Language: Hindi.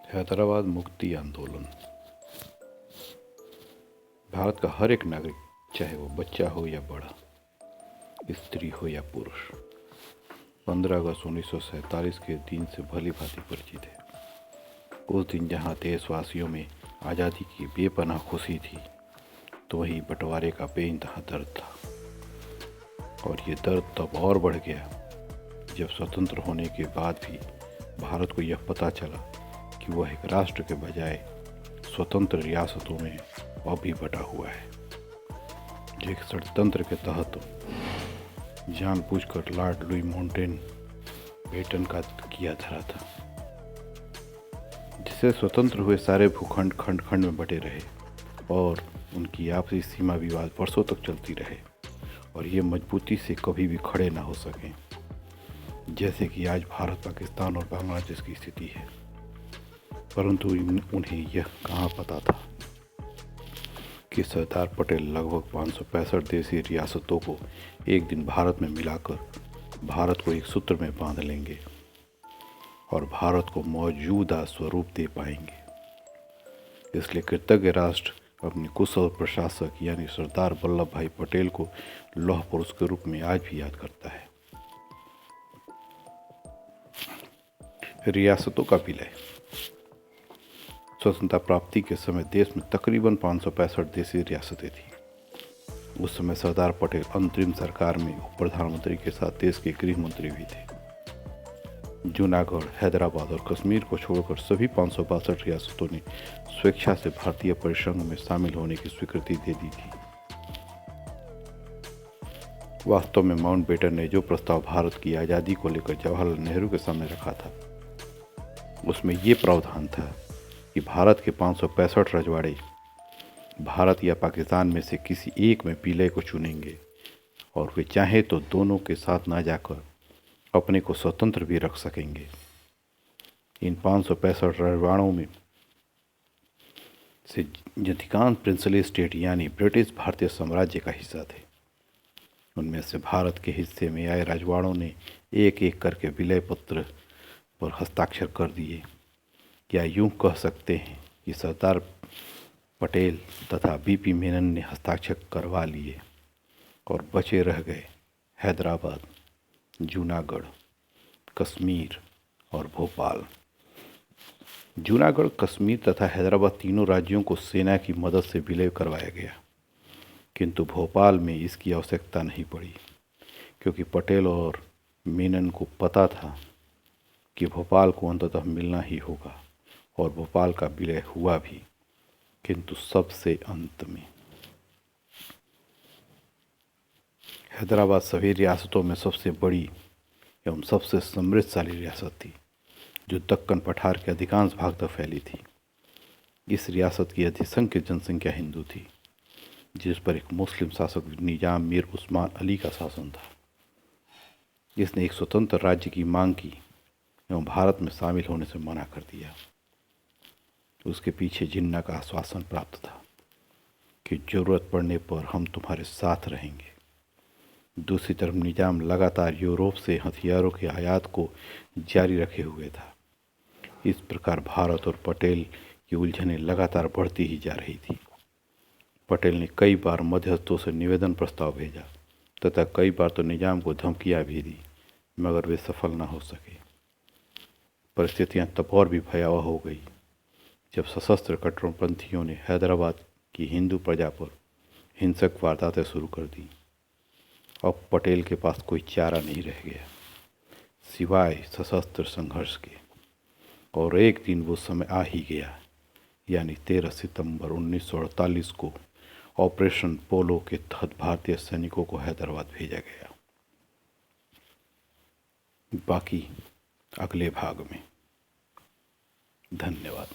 हैदराबाद मुक्ति आंदोलन। भारत का हर एक नागरिक, चाहे वो बच्चा हो या बड़ा, स्त्री हो या पुरुष, 15 अगस्त 1947 के दिन से भली भांति परिचित है। उस दिन जहाँ देशवासियों में आज़ादी की बेपनाह खुशी थी, तो वहीं बंटवारे का बेइंतहा दर्द था। और ये दर्द तब और बढ़ गया जब स्वतंत्र होने के बाद भी भारत को यह पता चला कि वह एक राष्ट्र के बजाय स्वतंत्र रियासतों में अब भी बटा हुआ है, जो एक षड्यंत्र के तहत जानबूझकर लॉर्ड लुई माउंटबेटन का किया धरा था, जिससे स्वतंत्र हुए सारे भूखंड खंड खंड में बटे रहे और उनकी आपसी सीमा विवाद वर्षों तक चलती रहे और ये मजबूती से कभी भी खड़े ना हो सकें, जैसे कि आज भारत, पाकिस्तान और बांग्लादेश की स्थिति है। परंतु उन्हें यह कहाँ पता था कि सरदार पटेल लगभग 565 देशी रियासतों को एक दिन भारत में मिलाकर भारत को एक सूत्र में बांध लेंगे और भारत को मौजूदा स्वरूप दे पाएंगे। इसलिए कृतज्ञ राष्ट्र अपने कुशल प्रशासक यानी सरदार वल्लभ भाई पटेल को लौह पुरुष के रूप में आज भी याद करता है। रियासतों का विलय। स्वतंत्रता प्राप्ति के समय देश में तकरीबन 565 देशी रियासतें थीं। उस समय सरदार पटेल अंतरिम सरकार में उप प्रधानमंत्री के साथ देश के गृह मंत्री भी थे। जूनागढ़, हैदराबाद और कश्मीर को छोड़कर सभी 562 रियासतों ने स्वेच्छा से भारतीय परिसंघ में शामिल होने की स्वीकृति दे दी थी। वास्तव में माउंटबेटन ने जो प्रस्ताव भारत की आज़ादी को लेकर जवाहरलाल नेहरू के सामने रखा था, उसमें ये प्रावधान था कि भारत के 565 रजवाड़े भारत या पाकिस्तान में से किसी एक में विलय को चुनेंगे और वे चाहे तो दोनों के साथ ना जाकर अपने को स्वतंत्र भी रख सकेंगे। इन 565 रजवाड़ों में से अधिकांश प्रिंसली स्टेट यानी ब्रिटिश भारतीय साम्राज्य का हिस्सा थे। उनमें से भारत के हिस्से में आए रजवाड़ों ने एक एक करके विलय पत्र पर हस्ताक्षर कर दिए। क्या यूं कह सकते हैं कि सरदार पटेल तथा बीपी मेनन ने हस्ताक्षर करवा लिए और बचे रह गए हैदराबाद, जूनागढ़, कश्मीर और भोपाल। जूनागढ़, कश्मीर तथा हैदराबाद तीनों राज्यों को सेना की मदद से विलय करवाया गया, किंतु भोपाल में इसकी आवश्यकता नहीं पड़ी, क्योंकि पटेल और मेनन को पता था कि भोपाल को अंततः मिलना ही होगा और भोपाल का विलय हुआ भी, किंतु सबसे अंत में। हैदराबाद सभी रियासतों में सबसे बड़ी एवं सबसे समृद्धशाली रियासत थी, जो दक्कन पठार के अधिकांश भाग तक फैली थी। इस रियासत की अधिसंख्य जनसंख्या हिंदू थी, जिस पर एक मुस्लिम शासक निजाम मीर उस्मान अली का शासन था। इसने एक स्वतंत्र राज्य की मांग की एवं भारत में शामिल होने से मना कर दिया। उसके पीछे जिन्ना का आश्वासन प्राप्त था कि जरूरत पड़ने पर हम तुम्हारे साथ रहेंगे। दूसरी तरफ निजाम लगातार यूरोप से हथियारों के आयात को जारी रखे हुए था। इस प्रकार भारत और पटेल की उलझनें लगातार बढ़ती ही जा रही थी। पटेल ने कई बार मध्यस्थों से निवेदन प्रस्ताव भेजा तथा कई बार तो निजाम को धमकियां भी दी, मगर वे सफल न हो सके। परिस्थितियां तब और भी भयावह हो गई जब सशस्त्र कट्टरपंथियों ने हैदराबाद की हिंदू प्रजा पर हिंसक वारदातें शुरू कर दी। अब पटेल के पास कोई चारा नहीं रह गया सिवाय सशस्त्र संघर्ष के, और एक दिन वो समय आ ही गया, यानी 13 सितंबर 1948 को ऑपरेशन पोलो के तहत भारतीय सैनिकों को हैदराबाद भेजा गया। बाकी अगले भाग में। धन्यवाद।